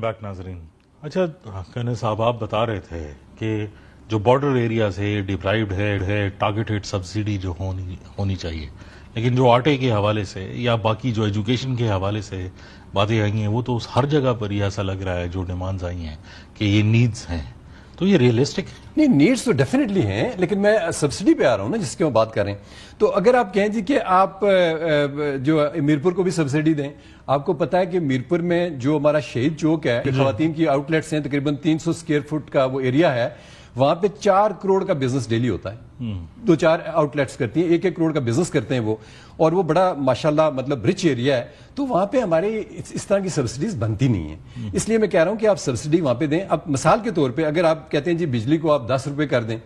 Back ناظرین. اچھا کہنے صاحب آپ بتا رہے تھے کہ جو بارڈر ایریاز ہے ڈپرائیوڈ ہے ٹارگیٹڈ سبسڈی جو ہونی چاہیے، لیکن جو آٹے کے حوالے سے یا باقی جو ایجوکیشن کے حوالے سے باتیں آئی ہیں وہ تو ہر جگہ پر ہی ایسا لگ رہا ہے جو ڈیمانڈز آئی ہیں کہ یہ نیڈز ہیں، تو یہ ریئلسٹک ہے؟ نہیں، نیڈز تو ڈیفینیٹلی ہیں، لیکن میں سبسڈی پہ آ رہا ہوں نا جس کی ہم بات کر رہے ہیں. تو اگر آپ کہیں جی کہ آپ جو میرپور کو بھی سبسڈی دیں، آپ کو پتا ہے کہ میرپور میں جو ہمارا شہید چوک ہے، خواتین کی آؤٹ لیٹس ہیں، تقریباً 300 اسکوائر فٹ کا وہ ایریا ہے، وہاں پہ 4 کروڑ کا بزنس ڈیلی ہوتا ہے. 2-4 آؤٹ لیٹس کرتی ہیں، 1-1 کروڑ کا بزنس کرتے ہیں وہ، اور وہ بڑا ماشاءاللہ مطلب رچ ایریا ہے. تو وہاں پہ ہمارے اس طرح کی سبسڈیز بنتی نہیں ہیں. اس لیے میں کہہ رہا ہوں کہ آپ سبسڈی وہاں پہ دیں. اب مثال کے طور پہ اگر آپ کہتے ہیں جی بجلی کو آپ 10 روپے کر دیں،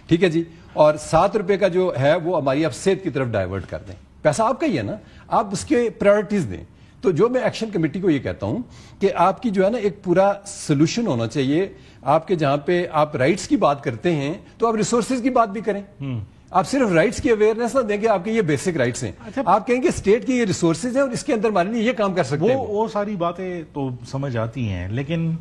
ٹھیک ہے جی، اور 7 روپے کا جو ہے وہ ہماری آپ صحت کی طرف ڈائیورٹ کر دیں، پیسہ آپ کا ہی ہے نا، آپ اس کے پرائرٹیز دیں. تو جو میں ایکشن کمیٹی کو یہ کہتا ہوں کہ آپ کی جو ہے نا ایک پورا سولوشن ہونا چاہیے. آپ کے جہاں پہ آپ رائٹس کی بات کرتے ہیں تو آپ ریسورسز کی بات بھی کریں. آپ صرف رائٹس کی اویئرنیس نہ دیں کہ آپ کے یہ بیسک رائٹس ہیں. آپ کہیں گے اسٹیٹ کی یہ ریسورسز ہیں اور اس کے اندر ہمارے لیے یہ کام کر سکتے ہیں. وہ ساری باتیں تو سمجھ آتی ہیں، لیکن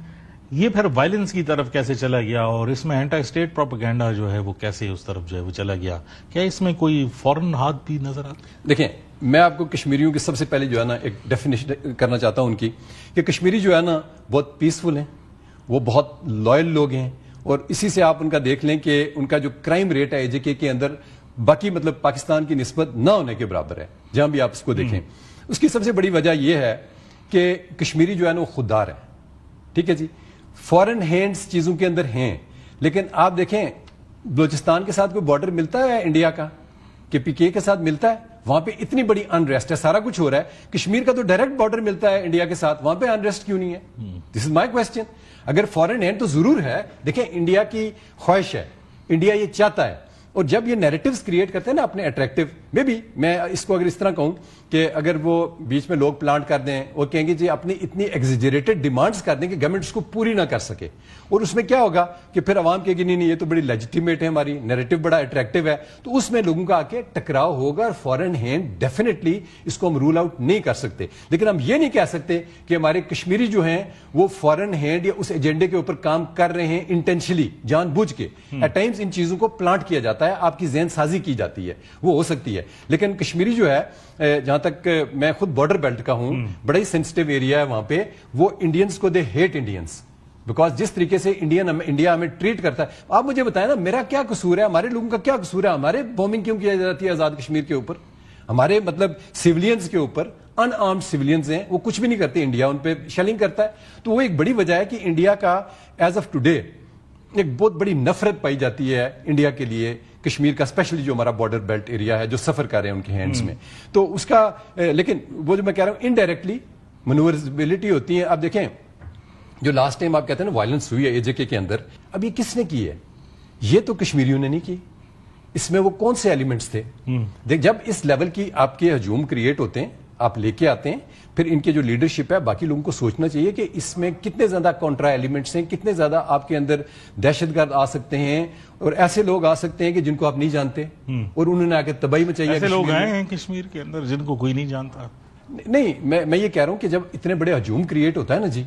یہ پھر وائلنس کی طرف کیسے چلا گیا اور اس میں اینٹی اسٹیٹ پروپیگنڈا جو ہے وہ کیسے اس طرف جو ہے وہ چلا گیا؟ کیا اس میں کوئی فورن ہاتھ بھی نظر آتا؟ دیکھیں، میں آپ کو کشمیریوں کی سب سے پہلے جو ہے نا ایک ڈیفینیشن کرنا چاہتا ہوں ان کی، کہ کشمیری جو ہے نا بہت پیسفل ہیں، وہ بہت لائل لوگ ہیں، اور اسی سے آپ ان کا دیکھ لیں کہ ان کا جو کرائم ریٹ ہے AJK کے اندر باقی مطلب پاکستان کی نسبت نہ ہونے کے برابر ہے، جہاں بھی آپ اس کو دیکھیں. اس کی سب سے بڑی وجہ یہ ہے کہ کشمیری جو ہے نا وہ خوددار ہے. ٹھیک ہے جی، فورن ہینڈز چیزوں کے اندر ہیں، لیکن آپ دیکھیں بلوچستان کے ساتھ کوئی بارڈر ملتا ہے انڈیا کا کہ PK کے ساتھ ملتا ہے؟ وہاں پہ اتنی بڑی انریسٹ ہے، سارا کچھ ہو رہا ہے. کشمیر کا تو ڈائریکٹ بارڈر ملتا ہے انڈیا کے ساتھ، وہاں پہ انریسٹ کیوں نہیں ہے؟ دس از مائی کوسچن. اگر فورن ہینڈ تو ضرور ہے. دیکھیں، انڈیا کی خواہش ہے، انڈیا یہ چاہتا ہے، اور جب یہ نیریٹیوز کریٹ کرتے ہیں نا اپنے اٹریکٹیو میں بھی، میں اس کو اگر اس طرح کہوں کہ اگر وہ بیچ میں لوگ پلانٹ کر دیں اور کہیں گے جی اپنی اتنی ایگزیجریٹڈ ڈیمانڈز کر دیں کہ گورنمنٹ اس کو پوری نہ کر سکے، اور اس میں کیا ہوگا کہ پھر عوام کہے گی نہیں یہ تو بڑی لیجیٹیمیٹ ہے، ہماری نیریٹیو بڑا اٹریکٹیو ہے، تو اس میں لوگوں کا آ کے ٹکراؤ ہوگا. اور فورن ہینڈ ڈیفینیٹلی اس کو ہم رول آؤٹ نہیں کر سکتے. لیکن ہم یہ نہیں کہہ سکتے کہ ہمارے کشمیری جو ہیں وہ فورن ہینڈ یا اس ایجنڈے کے اوپر کام کر رہے ہیں انٹینشلی، جان بوجھ کے. ایٹ ٹائمز ان چیزوں کو پلانٹ کیا جاتا ہے، آپ کی ذہن سازی کی جاتی ہے، وہ ہو سکتی ہے. لیکن کشمیری جو ہے، جہاں تک میں خود بارڈر بیلٹ کا ہوں، بڑا ہی سینسٹیو ایریا ہے وہاں پہ. وہ انڈینز کو دے ہیٹ انڈینز، بیکاز جس طریقے سے انڈیا ہمیں ٹریٹ کرتا ہے. آپ مجھے بتائیں نا، میرا کیا قصور ہے، ہمارے لوگوں کا کیا قصور ہے؟ ہمارے بومنگ کیوں کیا جاتی ہے آزاد کشمیر کے اوپر؟ ہمارے مطلب سیولینز کے اوپر، ان آرمڈ سیولینز ہیں، وہ کچھ بھی نہیں کرتے، انڈیا ان پہ شیلنگ کرتا ہے. تو وہ ایک بڑی وجہ ہے کہ انڈیا کا ایز آف ٹوڈے ایک بہت بڑی نفرت پائی جاتی ہے انڈیا کے لیے، کشمیر کا اسپیشلی جو ہمارا بارڈر بیلٹ ایریا ہے جو سفر کر رہے ہیں ان کے ہینڈز میں. تو اس کا لیکن وہ جو میں کہہ رہا ہوں انڈائریکٹلی منوربلٹی ہوتی ہے. آپ دیکھیں جو لاسٹ ٹائم آپ کہتے ہیں نا وائلنس ہوئی ہے AJK کے اندر، اب یہ کس نے کی ہے؟ یہ تو کشمیریوں نے نہیں کی. اس میں وہ کون سے ایلیمنٹس تھے؟ دیکھ، جب اس لیول کی آپ کے ہجوم کریٹ ہوتے ہیں، آپ لے کے آتے ہیں، پھر ان کے جو لیڈرشپ ہے باقی لوگوں کو سوچنا چاہیے کہ اس میں کتنے زیادہ کانٹرا ایلیمنٹس ہیں، کتنے زیادہ آپ کے اندر دہشت گرد آ سکتے ہیں، اور ایسے لوگ آ سکتے ہیں کہ جن کو آپ نہیں جانتے، اور انہوں نے آ کے تباہی مچائی ہے. ایسے لوگ آئے ہیں کشمیر کے اندر جن کو کوئی نہیں جانتا؟ نہیں، میں یہ کہہ رہا ہوں کہ جب اتنے بڑے ہجوم کریٹ ہوتا ہے نا جی،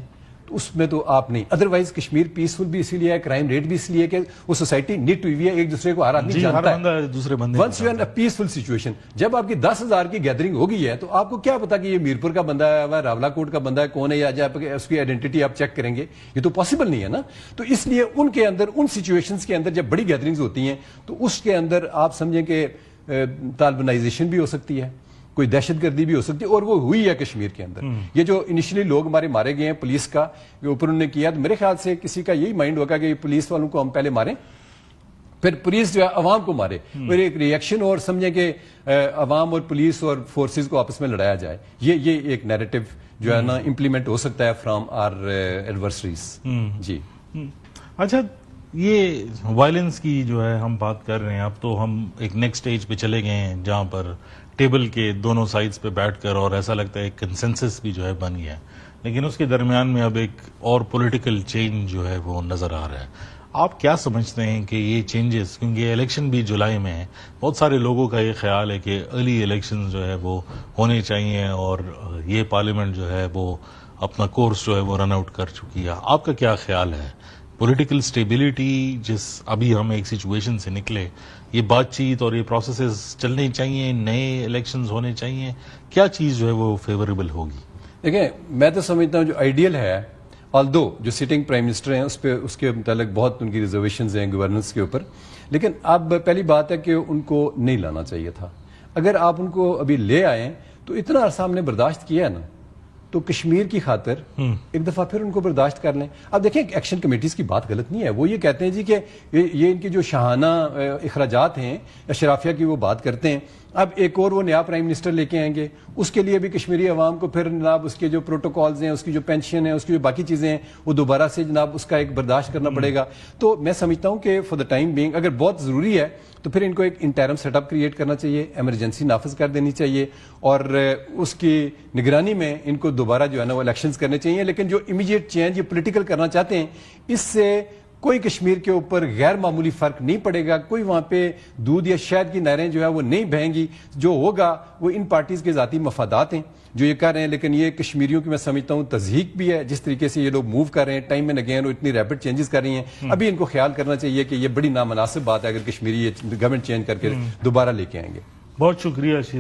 تو اس میں تو آپ نہیں. ادروائز کشمیر پیسفل بھی اسی لیے ہے، کرائم ریٹ بھی اس لیے کہ وہ سوسائٹی نیٹ ہوئی ہے، ایک دوسرے کو ہر آدمی جانتا ہے، دوسرے بندے. Once you are peaceful situation, جب آپ کی 10,000 کی گیدرنگ ہو گئی ہے تو آپ کو کیا پتا کہ یہ میرپور کا بندہ ہے، راولا کوٹ کا بندہ ہے، کون ہے، یا اس کی آئیڈینٹی آپ چیک کریں گے؟ یہ تو پاسبل نہیں ہے نا. تو اس لیے ان کے اندر، ان سچویشنز کے اندر جب بڑی گیدرنگز ہوتی ہیں تو اس کے اندر آپ سمجھیں کہ طالبانائزیشن بھی ہو سکتی ہے، کوئی دہشت گردی بھی ہو سکتی ہے، اور وہ ہوئی ہے کشمیر کے اندر. یہ جو انیشلی لوگ ہمارے مارے گئے ہیں پولیس کا اوپر انہوں نے کیا، تو میرے خیال سے کسی کا یہی مائنڈ ہوگا کہ یہ پولیس والوں کو ہم پہلے ماریں، پھر پولیس جو ہے عوام کو مارے، پھر ایک ریئیکشن، اور سمجھیں کہ عوام اور پولیس اور فورسز کو آپس میں لڑایا جائے. یہ ایک نیریٹو جو ہے نا امپلیمنٹ ہو سکتا ہے فرام آر ایڈورسریز. جی اچھا، یہ وائلنس کی جو ہے ہم بات کر رہے ہیں، اب تو ہم ایک نیکسٹ سٹیج پہ چلے گئے ہیں جہاں پر ٹیبل کے دونوں سائڈز پہ بیٹھ کر، اور ایسا لگتا ہے ایک کنسنسس بھی جو ہے بن گیا ہے، لیکن اس کے درمیان میں اب ایک اور پولیٹیکل چینج جو ہے وہ نظر آ رہا ہے. آپ کیا سمجھتے ہیں کہ یہ چینجز، کیونکہ الیکشن بھی جولائی میں ہے، بہت سارے لوگوں کا یہ خیال ہے کہ ارلی الیکشن جو ہے وہ ہونے چاہیے اور یہ پارلیمنٹ جو ہے وہ اپنا کورس جو ہے وہ رن آؤٹ کر چکی ہے. آپ کا کیا خیال ہے؟ پولیٹیکل سٹیبلٹی جس ابھی ہم ایک سچویشن سے نکلے, یہ بات چیت اور یہ پروسیسز چلنے چاہیے, نئے الیکشنز ہونے چاہیے, کیا چیز جو ہے وہ فیوریبل ہوگی؟ دیکھیں, میں تو سمجھتا ہوں جو آئیڈیل ہے, آلدو جو سٹنگ پرائم منسٹر ہیں اس کے متعلق بہت ان کی ریزرویشنز ہیں گورننس کے اوپر, لیکن اب پہلی بات ہے کہ ان کو نہیں لانا چاہیے تھا. اگر آپ ان کو ابھی لے آئیں تو اتنا عرصہ ہم نے برداشت کیا ہے نا, تو کشمیر کی خاطر ایک دفعہ پھر ان کو برداشت کر لیں. اب دیکھیں ایکشن کمیٹیز کی بات غلط نہیں ہے, وہ یہ کہتے ہیں جی کہ یہ ان کی جو شاہانہ اخراجات ہیں اشرافیہ کی وہ بات کرتے ہیں. اب ایک اور وہ نیا پرائم منسٹر لے کے آئیں گے, اس کے لیے بھی کشمیری عوام کو پھر جناب اس کے جو پروٹوکالز ہیں, اس کی جو پینشن ہے, اس کی جو باقی چیزیں ہیں, وہ دوبارہ سے جناب اس کا ایک برداشت کرنا پڑے گا. تو میں سمجھتا ہوں کہ فار دا ٹائم بینگ اگر بہت ضروری ہے تو پھر ان کو ایک انٹرم سیٹ اپ کریٹ کرنا چاہیے, ایمرجنسی نافذ کر دینی چاہیے, اور اس کی نگرانی میں ان کو دوبارہ جو ہے نا وہ الیکشنز کرنے چاہیے. لیکن جو امیڈیٹ چینج یہ پولیٹیکل کرنا چاہتے ہیں, اس سے کوئی کشمیر کے اوپر غیر معمولی فرق نہیں پڑے گا, کوئی وہاں پہ دودھ یا شہد کی نہریں جو ہے وہ نہیں بہیں گی. جو ہوگا وہ ان پارٹیز کے ذاتی مفادات ہیں جو یہ کر رہے ہیں, لیکن یہ کشمیریوں کی میں سمجھتا ہوں تضحیق بھی ہے جس طریقے سے یہ لوگ موو کر رہے ہیں, ٹائم اینڈ اگین وہ اتنی ریپڈ چینجز کر رہی ہیں. ابھی ان کو خیال کرنا چاہیے کہ یہ بڑی نامناسب بات ہے اگر کشمیری یہ گورنمنٹ چینج کر کے دوبارہ لے کے آئیں گے. بہت شکریہ شیرا.